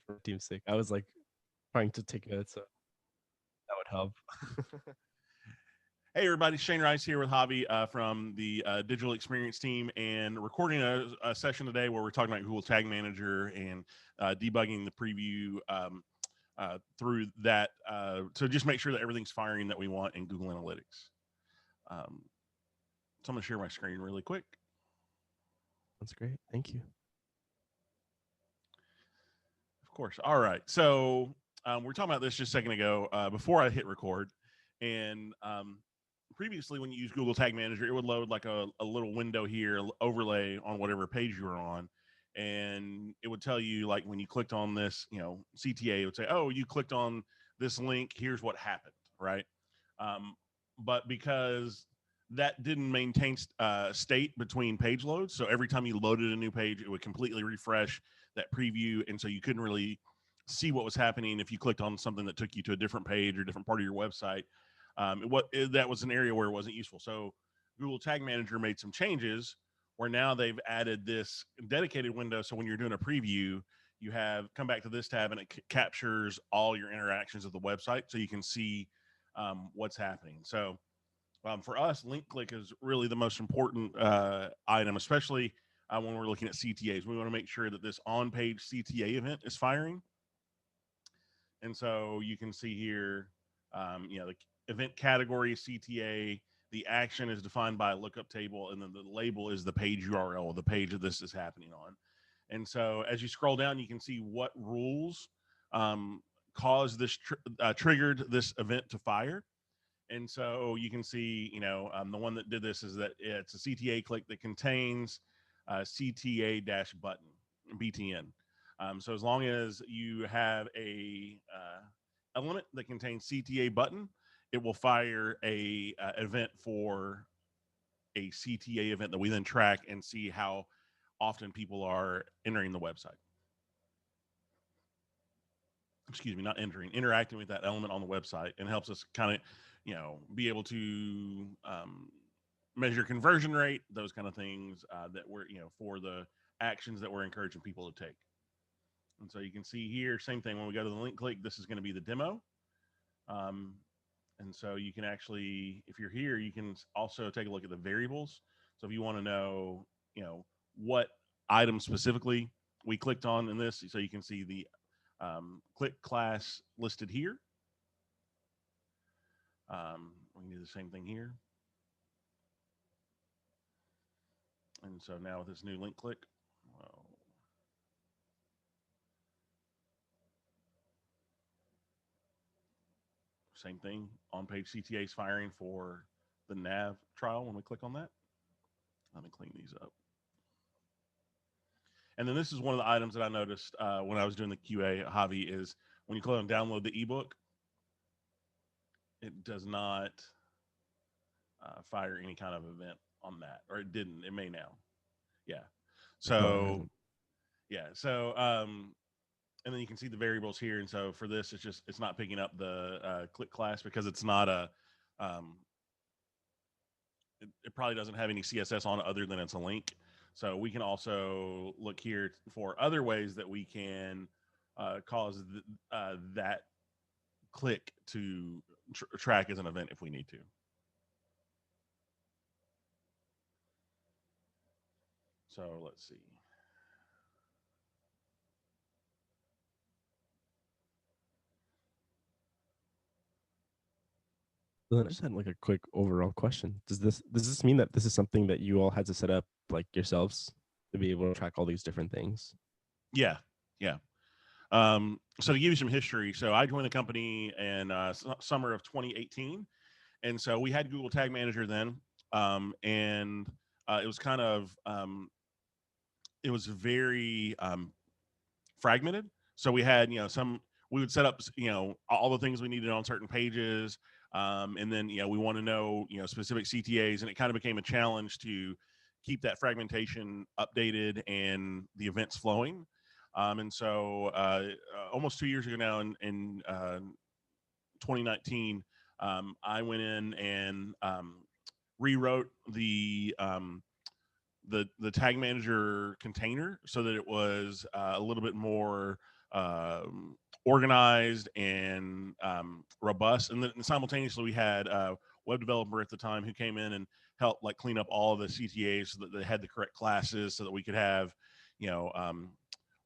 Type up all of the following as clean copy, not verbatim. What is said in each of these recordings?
for team's sake. I was like trying to take notes, so that would help. Hey everybody, Shane Rice here with Javi from the digital experience team, and recording a session today where we're talking about Google Tag Manager and debugging the preview through that to just make sure that everything's firing that we want in Google Analytics. So I'm going to share my screen really quick. That's great. Thank you. Of course. All right. So we were talking about this just a second ago before I hit record, and previously when you use Google Tag Manager, it would load like a little window here, overlay on whatever page you were on. And it would tell you, like, when you clicked on this, CTA, it would say, oh, you clicked on this link, here's what happened, right? But because that didn't maintain state between page loads, so every time you loaded a new page, it would completely refresh that preview, and so you couldn't really see what was happening if you clicked on something that took you to a different page or different part of your website. That was an area where it wasn't useful. So Google Tag Manager made some changes where now they've added this dedicated window. So when you're doing a preview, you have come back to this tab and it captures all your interactions of the website, so you can see what's happening. So for us, link click is really the most important item, especially when we're looking at CTAs. We want to make sure that this on-page CTA event is firing. And so you can see here, the event category CTA, the action is defined by a lookup table, and then the label is the page URL, the page that this is happening on. And so as you scroll down, you can see what rules caused this triggered this event to fire. And so you can see, the one that did this is that it's a CTA click that contains CTA-button, BTN. So as long as you have a element that contains CTA button, it will fire a event for a CTA event that we then track and see how often people are entering the website. Excuse me, not entering, interacting with that element on the website, and helps us kind of, be able to measure conversion rate, those kind of things that we're, for the actions that we're encouraging people to take. And so you can see here, same thing, when we go to the link click, this is going to be the demo. And so you can actually, if you're here, you can also take a look at the variables. So if you want to know, what item specifically we clicked on in this, so you can see the click class listed here. We can do the same thing here. And so now with this new link click, same thing, on-page CTA is firing for the nav trial when we click on that. Let me clean these up. And then this is one of the items that I noticed when I was doing the QA at Javi is when you click on download the ebook, it does not fire any kind of event on that, or it didn't. It may now. Yeah. So, yeah. So, and then you can see the variables here. And so for this, it's not picking up the click class because it's not a, it probably doesn't have any CSS on it other than it's a link. So we can also look here for other ways that we can cause that click to track as an event if we need to. So let's see. Then I just had like a quick overall question. Does this mean that this is something that you all had to set up like yourselves to be able to track all these different things? Yeah. So to give you some history, so I joined the company in summer of 2018, and so we had Google Tag Manager then, and it was kind of it was very fragmented. So we had we would set up all the things we needed on certain pages, and then we want to know specific CTAs, and it kind of became a challenge to keep that fragmentation updated and the events flowing. And so almost 2 years ago now, in 2019, I went in and rewrote the tag manager container so that it was a little bit more organized and robust. And then simultaneously, we had a web developer at the time who came in and helped like clean up all of the CTAs so that they had the correct classes, so that we could have, you know,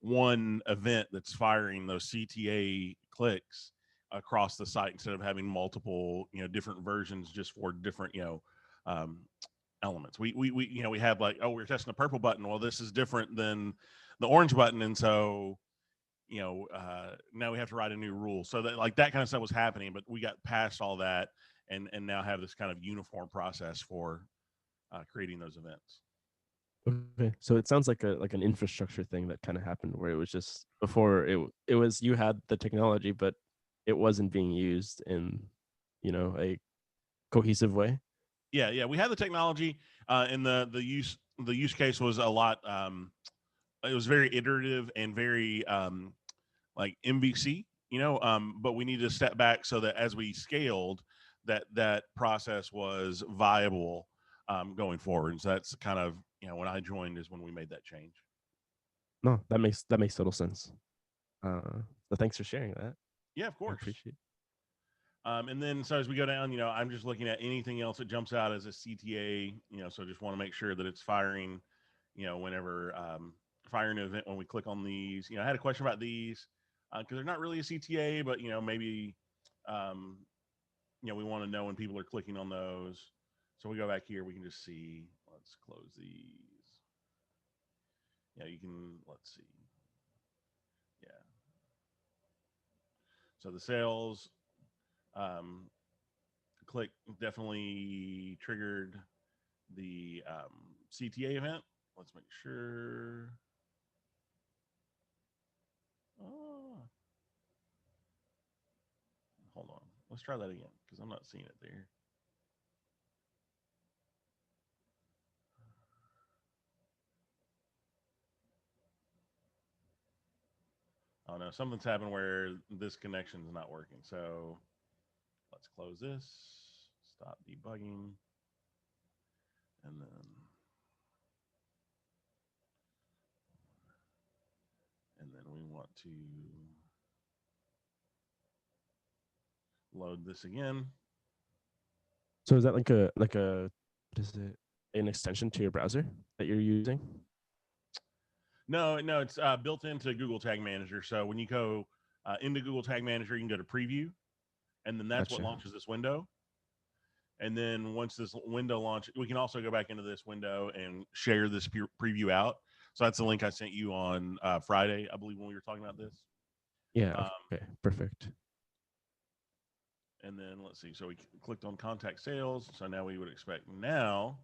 one event that's firing those CTA clicks across the site instead of having multiple, different versions just for different, um, elements. We we have like, oh, we're testing a purple button. Well, this is different than the orange button, and so now we have to write a new rule. So that like that kind of stuff was happening, but we got past all that, and now have this kind of uniform process for creating those events. Okay, so it sounds like an infrastructure thing that kind of happened where it was just before it was you had the technology, but it wasn't being used in, a cohesive way. Yeah, we had the technology, and the use case was a lot. It was very iterative and very like MVC, but we needed to step back so that as we scaled, that process was viable going forward. And so that's kind of, when I joined is when we made that change. No, that makes total sense. So thanks for sharing that. Yeah, of I course. appreciate. And then so as we go down, I'm just looking at anything else that jumps out as a CTA, so just want to make sure that it's firing, whenever firing an event when we click on these. I had a question about these because they're not really a CTA, but maybe um, we want to know when people are clicking on those. So we go back here, we can just see. Let's close these. Yeah, you can. Let's see. Yeah. So the sales um, click definitely triggered the CTA event. Let's make sure. Oh, hold on. Let's try that again because I'm not seeing it there. Oh no, something's happened where this connection is not working. So let's close this, stop debugging, and then we want to load this again. So is that like a what is it? An extension to your browser that you're using? No, it's built into Google Tag Manager. So when you go into Google Tag Manager, you can go to Preview, and then that's what Gotcha. launches this window. And then once this window launches, we can also go back into this window and share this preview out. So that's the link I sent you on Friday, I believe, when we were talking about this. Yeah. Um, Okay. Perfect. and then let's see. So we clicked on contact sales. So now we would expect now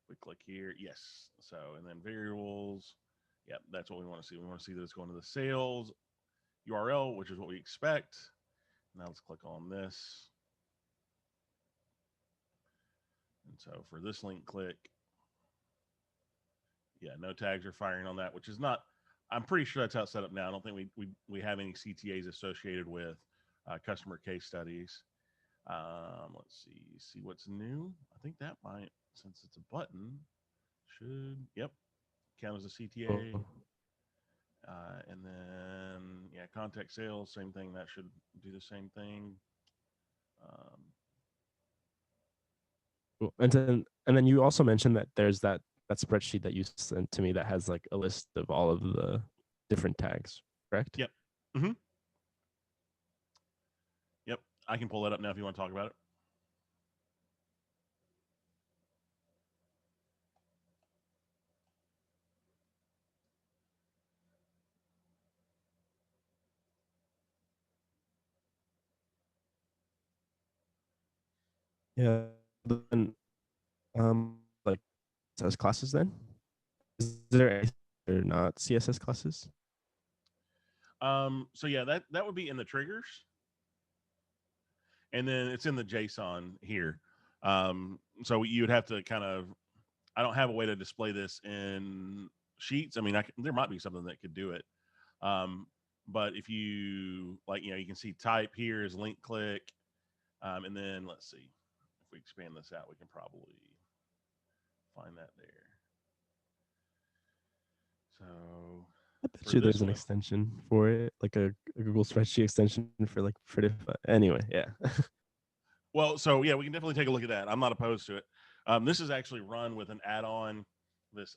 we click here. Yes. So and then variables. Yeah, that's what we want to see. We want to see that it's going to the sales URL, which is what we expect. Now let's click on this. And so for this link click, yeah, no tags are firing on that, which is not. I'm pretty sure that's how it's set up now. I don't think we have any CTAs associated with customer case studies. Let's see what's new. I think that might, since it's a button, should count as a CTA. Cool. And then contact sales, same thing. That should do the same thing. Um, Cool. And then you also mentioned that there's that spreadsheet that you sent to me that has like a list of all of the different tags, correct? yep. Mm-hmm. Yep. I can pull that up now if you want to talk about it. Yeah. Then like CSS classes then? Is there any or not CSS classes? So yeah, that would be in the triggers, and then it's in the JSON here. So you would have to kind of. I don't have a way to display this in Sheets. I mean, there might be something that could do it. Um, but if you like, you can see type here is link click, and then let's see if we expand this out, we can probably find that there. So I bet for you this there's an one. extension for it, like a Google spreadsheet extension for like predictive. Anyway, yeah. Well, so yeah, we can definitely take a look at that. I'm not opposed to it. This is actually run with an add-on, this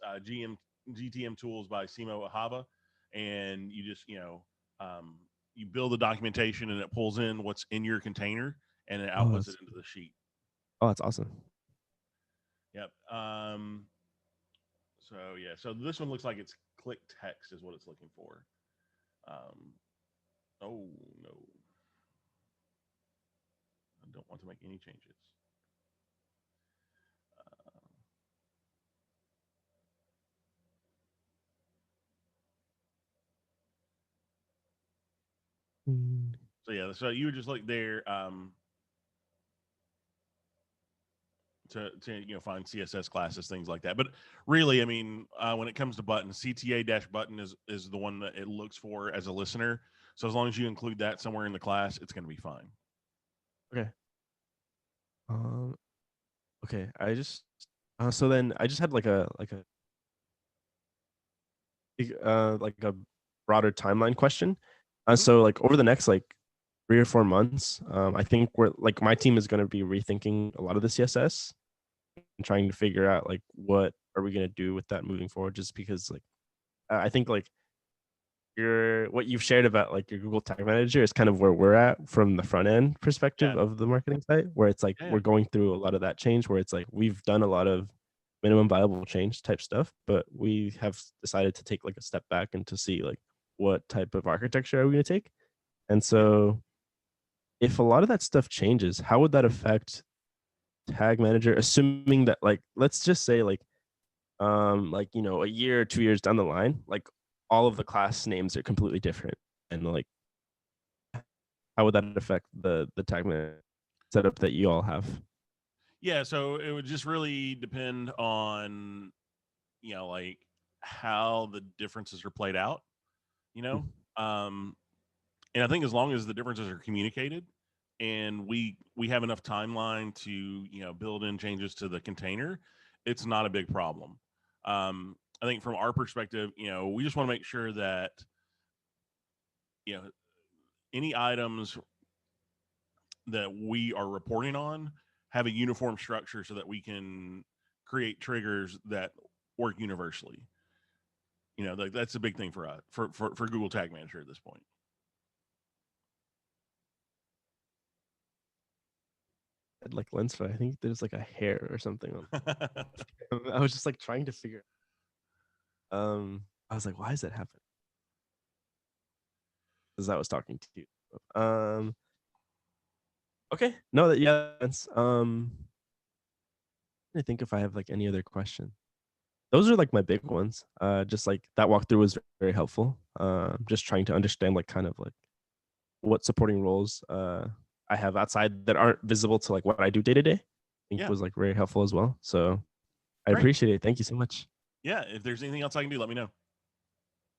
GTM tools by Simo Ahava, and you just um, you build the documentation and it pulls in what's in your container and it Oh, outputs it into the sheet. that's awesome. Yep. So yeah, so this one looks like it's click text is what it's looking for. Um, oh no, I don't want to make any changes. Mm. So yeah, so you would just look there to find CSS classes, things like that. But really, I mean, when it comes to buttons, CTA dash button is the one that it looks for as a listener. So as long as you include that somewhere in the class, it's going to be fine. Okay. Um. Okay. I just. So then I just had like a broader timeline question. Mm-hmm. So like over the next like 3 or 4 months, I think we're like my team is going to be rethinking a lot of the CSS and trying to figure out like what are we going to do with that moving forward. Just because like I think like what you've shared about like your Google Tag Manager is kind of where we're at from the front end Yeah. perspective of the marketing site, where it's like Yeah. we're going through a lot of that change, where it's like we've done a lot of minimum viable change type stuff, but we have decided to take like a step back and to see like what type of architecture are we going to take. And Yeah. so if a lot of that stuff changes, how would that affect Tag Manager, assuming that like let's just say like a year or 2 years down the line, like all of the class names are completely different, and like how would that affect the tag setup that you all have? Yeah. So it would just really depend on like how the differences are played out. You know, um, and I think as long as the differences are communicated and we have enough timeline to build in changes to the container, it's not a big problem. I think from our perspective, we just want to make sure that you know any items that we are reporting on have a uniform structure so that we can create triggers that work universally. That's a big thing for us for Google Tag Manager at this point. Like lens flare, I think there's like a hair or something on. I was just like trying to figure. I was like, why is that happening? Because I was talking to you. Okay, no, that yeah. I think if I have like any other question, those are like my big ones. Just like that walkthrough was very helpful. Just trying to understand like kind of like what supporting roles I have outside that aren't visible to like what I do day to day. I think Yeah, was like very helpful as well. So I great. appreciate it. Thank you so much. Yeah, if there's anything else I can do, let me know.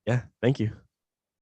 Yeah, thank you.